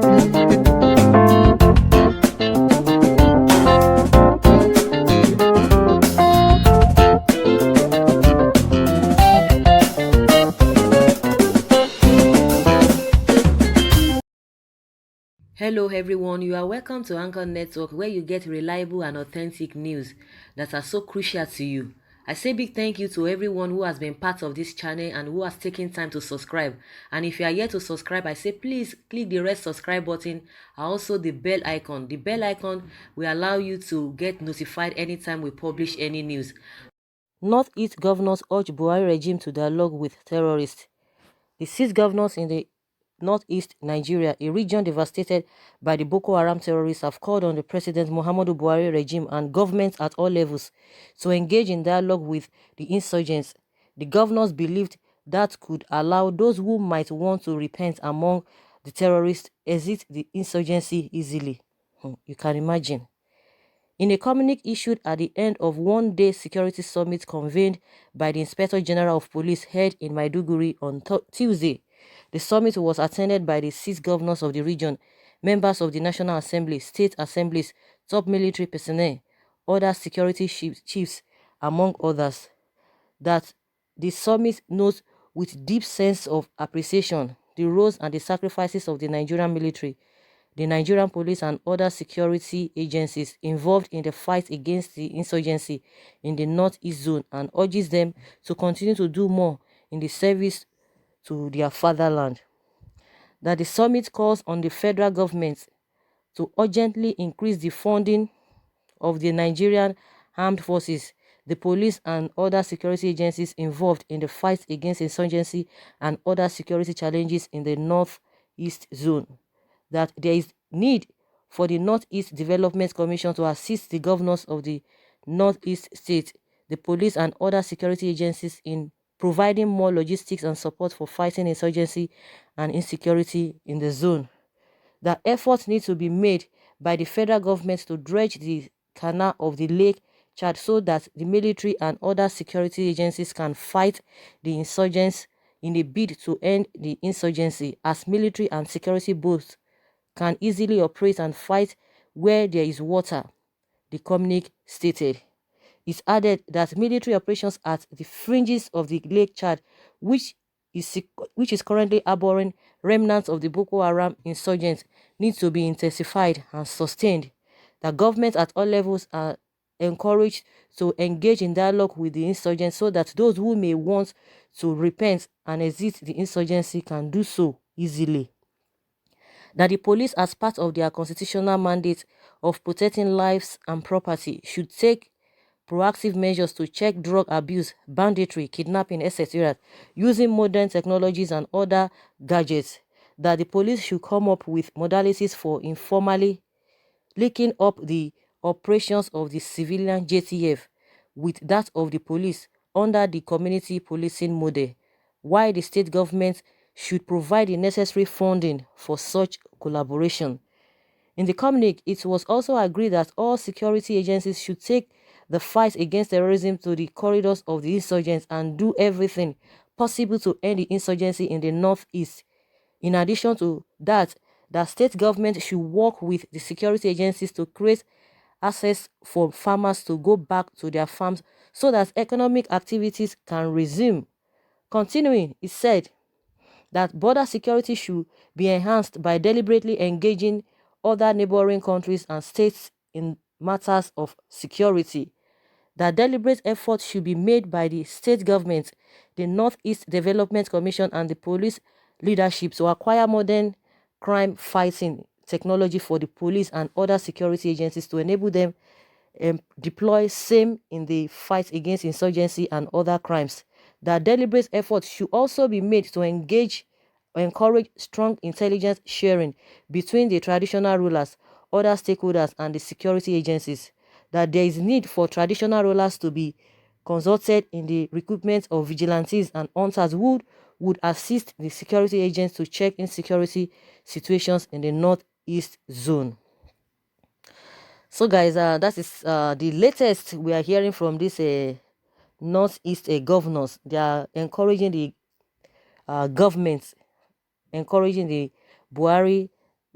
Hello everyone, you are welcome to Anchor Network where you get reliable and authentic news that are so crucial to you. I say big thank you to everyone who has been part of this channel and who has taken time to subscribe. And if you are yet to subscribe, I say please click the red subscribe button and also the bell icon. The bell icon will allow you to get notified anytime we publish any news. Northeast governors urge Buhari regime to dialogue with terrorists. The 6 governors in the northeast Nigeria, a region devastated by the Boko Haram terrorists, have called on the President Muhammadu Buhari regime and governments at all levels to engage in dialogue with the insurgents. The governors believed that could allow those who might want to repent among the terrorists exit the insurgency easily. You can imagine. In a communique issued at the end of one-day security summit convened by the Inspector General of Police held in Maiduguri on Tuesday, the summit was attended by the 6 governors of the region, members of the National Assembly, state assemblies, top military personnel, other security chiefs, among others. That the summit notes with deep sense of appreciation the roles and the sacrifices of the Nigerian military, the Nigerian police and other security agencies involved in the fight against the insurgency in the Northeast Zone and urges them to continue to do more in the service to their fatherland. That the summit calls on the federal government to urgently increase the funding of the Nigerian armed forces, the police and other security agencies involved in the fight against insurgency and other security challenges in the Northeast Zone. That there is need for the Northeast Development Commission to assist the governors of the Northeast states, the police and other security agencies in providing more logistics and support for fighting insurgency and insecurity in the zone. That efforts need to be made by the federal government to dredge the canal of the Lake Chad so that the military and other security agencies can fight the insurgents in a bid to end the insurgency, as military and security both can easily operate and fight where there is water, the communique stated. It added that military operations at the fringes of the Lake Chad, which is currently harboring remnants of the Boko Haram insurgents, need to be intensified and sustained. The government at all levels are encouraged to engage in dialogue with the insurgents so that those who may want to repent and exit the insurgency can do so easily. That the police, as part of their constitutional mandate of protecting lives and property, should take proactive measures to check drug abuse, banditry, kidnapping, etc., using modern technologies and other gadgets. That the police should come up with modalities for informally linking up the operations of the civilian JTF with that of the police under the community policing model, while the state government should provide the necessary funding for such collaboration. In the communique, it was also agreed that all security agencies should take the fight against terrorism to the corridors of the insurgents and do everything possible to end the insurgency in the northeast. In addition to that, the state government should work with the security agencies to create access for farmers to go back to their farms so that economic activities can resume. Continuing, it said that border security should be enhanced by deliberately engaging other neighboring countries and states in matters of security. That deliberate efforts should be made by the state government, the Northeast Development Commission, and the police leadership to acquire modern crime fighting technology for the police and other security agencies to enable them deploy same in the fight against insurgency and other crimes. That deliberate efforts should also be made to encourage strong intelligence sharing between the traditional rulers, other stakeholders, and the security agencies. That there is need for traditional rulers to be consulted in the recruitment of vigilantes and hunters who would assist the security agents to check insecurity situations in the northeast zone. So guys, that is the latest we are hearing from this northeast governors. They are encouraging the government, encouraging the Buhari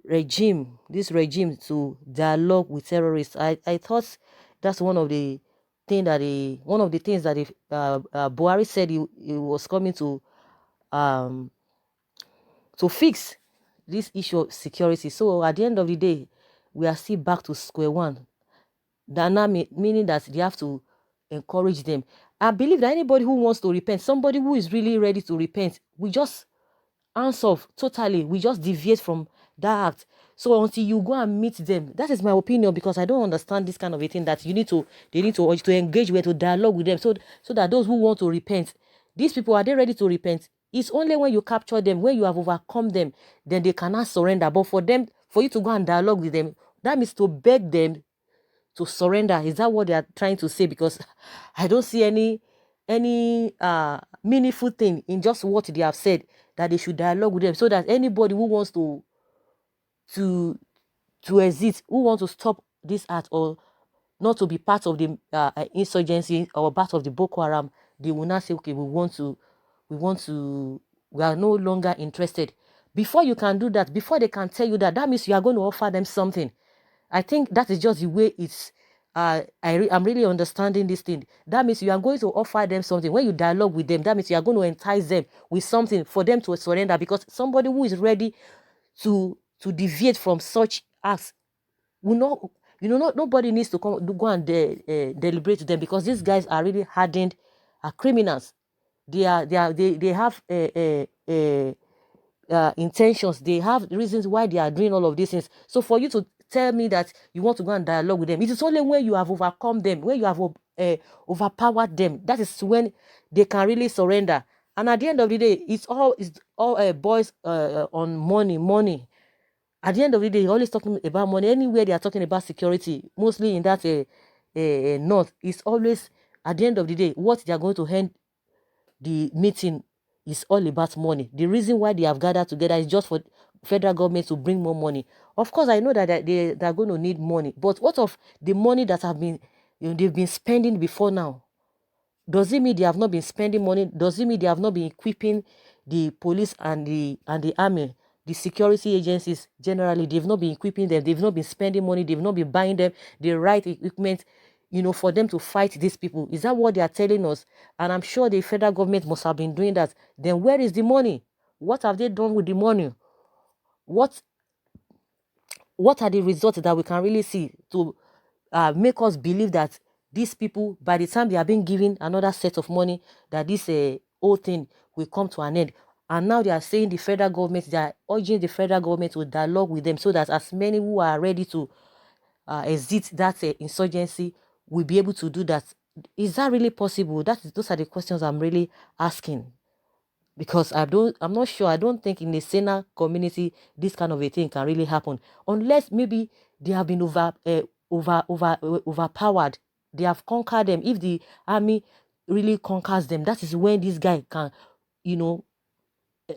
this regime to dialogue with terrorists. I thought that's one of the one of the things that Buhari said he was coming um to fix this issue of security. So at the end of the day, we are still back to square one. Meaning that they have to encourage them. I believe that anybody who wants to repent, somebody who is really ready to repent, we just hands off totally. We just deviate from that act. So until you go and meet them, that is my opinion, because I don't understand this kind of a thing that they need to engage with, to dialogue with them, so that those who want to repent, these people, are they ready to repent? It's only when you capture them, when you have overcome them, then they cannot surrender. But for you to go and dialogue with them, that means to beg them to surrender. Is that what they are trying to say? Because I don't see any meaningful thing in just what they have said, that they should dialogue with them, so that anybody who wants to exit, who wants to stop this act, or not to be part of the insurgency, or part of the Boko Haram, they will not say, okay, we are no longer interested. Before you can do that, before they can tell you that, that means you are going to offer them something. I think that is just the way it's. I'm really understanding this thing. That means you are going to offer them something. When you dialogue with them, that means you are going to entice them with something for them to surrender. Because somebody who is ready to deviate from such acts will not. Nobody needs to go and deliberate with them, because these guys are really hardened criminals. They have intentions. They have reasons why they are doing all of these things. So for you to tell me that you want to go and dialogue with them, it is only when you have overcome them, when you have overpowered them, that is when they can really surrender. And at the end of the day, it's all boys on money. At the end of the day, you're always talking about money. Anywhere they are talking about security, mostly in that north, it's always, at the end of the day, what they are going to hand the meeting is all about money. The reason why they have gathered together is just for federal government to bring more money. Of course, I know that they're going to need money, but what of the money that have been, they've been spending before now? Does it mean they have not been spending money? Does it mean they have not been equipping the police and the army, the security agencies generally? They've not been equipping them. They've not been spending money. They've not been buying them the right equipment, for them to fight these people. Is that what they are telling us? And I'm sure the federal government must have been doing that. Then where is the money? What have they done with the money? What what are the results that we can really see to make us believe that these people, by the time they are being given another set of money, that this whole thing will come to an end? And now they are saying they are urging the federal government to dialogue with them, so that as many who are ready to exit that insurgency will be able to do that. Is that really possible? Those are the questions I'm really asking, because I'm not sure. I don't think in the Sena community this kind of a thing can really happen, unless maybe they have been overpowered. They have conquered them. If the army really conquers them, that is when this guy can, you know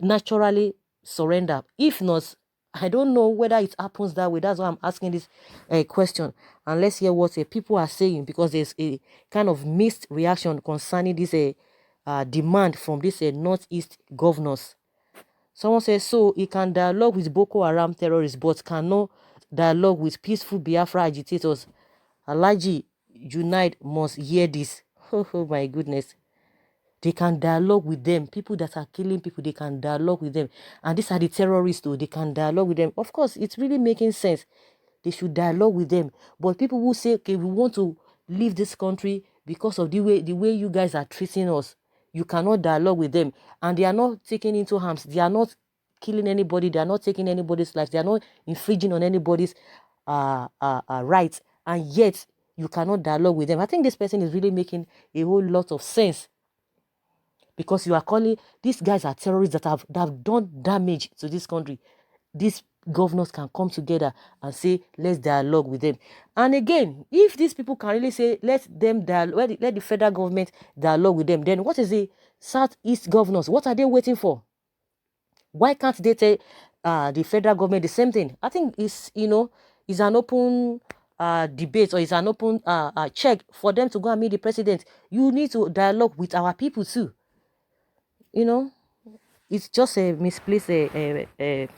naturally surrender. If not, I don't know whether it happens that way. That's why I'm asking this question. And let's hear what people are saying, because there's a kind of mixed reaction concerning this demand from these Northeast governors. Someone says, so he can dialogue with Boko Haram terrorists, but cannot dialogue with peaceful Biafra agitators. Alaji Junaid must hear this. Oh my goodness. They can dialogue with them. People that are killing people, they can dialogue with them. And these are the terrorists, though. They can dialogue with them. Of course, it's really making sense. They should dialogue with them. But people who say, okay, we want to leave this country because of the way you guys are treating us, you cannot dialogue with them. And they are not taking into harms. They are not killing anybody. They are not taking anybody's life. They are not infringing on anybody's rights. And yet, you cannot dialogue with them. I think this person is really making a whole lot of sense, because you are calling these guys are terrorists that have done damage to this country. These governors can come together and say, let's dialogue with them. And again, if these people can really say, let the federal government dialogue with them, then what is the Southeast governors? What are they waiting for? Why can't they tell the federal government the same thing? I think it's an open debate, or it's an open check for them to go and meet the president. You need to dialogue with our people too. It's just a misplaced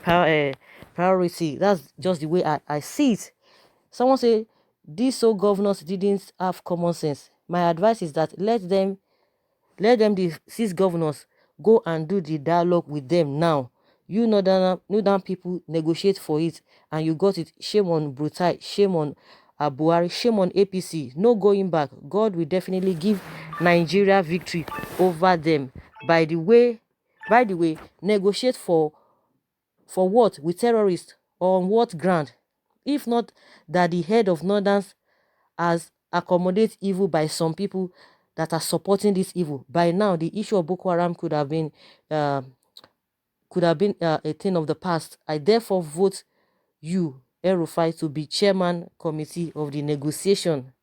power, priority. That's just the way I see it. Someone say these so governors didn't have common sense. My advice is that let them the six governors go and do the dialogue with them now. You northern people negotiate for it and you got it. Shame on Brutai, shame on Buhari, shame on APC. No going back. God will definitely give Nigeria victory over them. By the way, negotiate for what? With terrorists? Or on what ground? If not that the head of northerns has accommodated evil by some people that are supporting this evil. By now, the issue of Boko Haram uh, could have been a thing of the past. I therefore vote you, El-Rufai, to be chairman committee of the negotiation.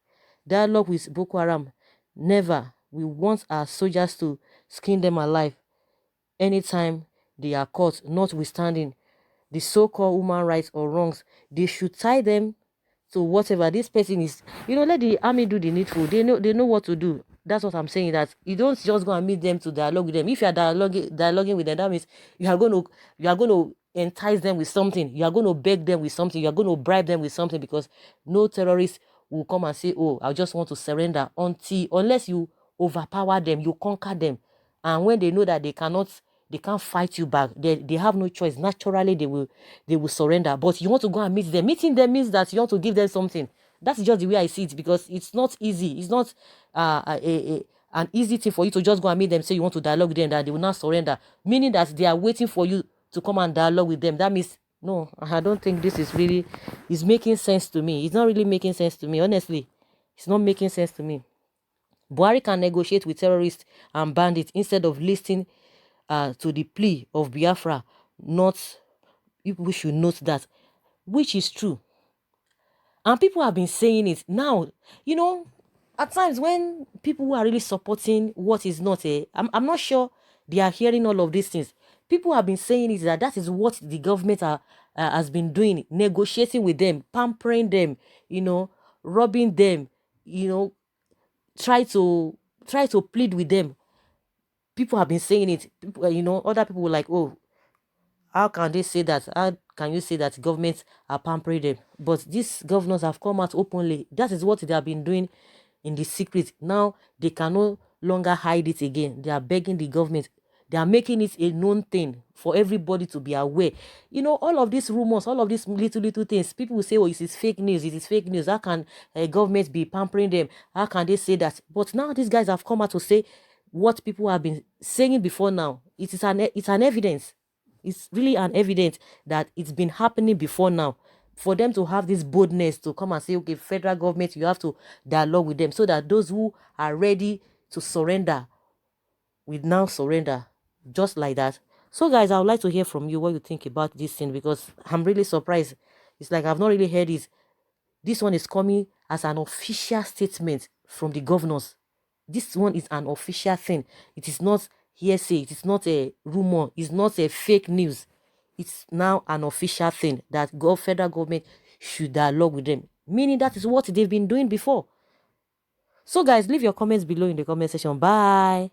Dialogue with Boko Haram. Never. We want our soldiers to skin them alive anytime they are caught, notwithstanding the so-called human rights or wrongs. They should tie them to whatever this person is. Let the army do the needful. They know what to do. That's what I'm saying. That you don't just go and meet them to dialogue with them. If you are dialoguing with them, that means you are going to entice them with something. You are going to beg them with something. You are going to bribe them with something, because no terrorist will come and say, oh, I just want to surrender, unless you overpower them, you conquer them. And when they know that they can't fight you back, they have no choice. Naturally they will surrender. But you want to go and meet them. Meeting them means that you want to give them something. That's just the way I see it, because it's not easy. It's not an easy thing for you to just go and meet them, say you want to dialogue with them, that they will not surrender, meaning that they are waiting for you to come and dialogue with them. That means, no, I don't think this is making sense to me. It's not really making sense to me, honestly. It's not making sense to me. Buhari can negotiate with terrorists and bandits instead of listening to the plea of Biafra. Not, people should note that, which is true. And people have been saying it. Now, at times when people who are really supporting what is not I'm not sure they are hearing all of these things. People have been saying it, that is what the government has been doing, negotiating with them, pampering them, robbing them, try to plead with them. People have been saying it. People, other people were like, oh, how can they say that? How can you say that governments are pampering them? But these governors have come out openly. That is what they have been doing in the secret. Now they can no longer hide it again. They are begging the government. They are making it a known thing for everybody to be aware. All of these rumors, all of these little things, people will say, oh, it is fake news. It is fake news. How can a government be pampering them? How can they say that? But now these guys have come out to say what people have been saying before now. It's an evidence. It's really an evidence that it's been happening before now. For them to have this boldness to come and say, okay, federal government, you have to dialogue with them, so that those who are ready to surrender will now surrender, just like that. So guys, I would like to hear from you what you think about this thing, because I'm really surprised. It's like I've not really heard it. This one is coming as an official statement from the governors. This one is an official thing. It is not hearsay. It is not a rumor. It's not a fake news. It's now an official thing that federal government should dialogue with them. Meaning that is what they've been doing before. So guys, leave your comments below in the comment section. Bye.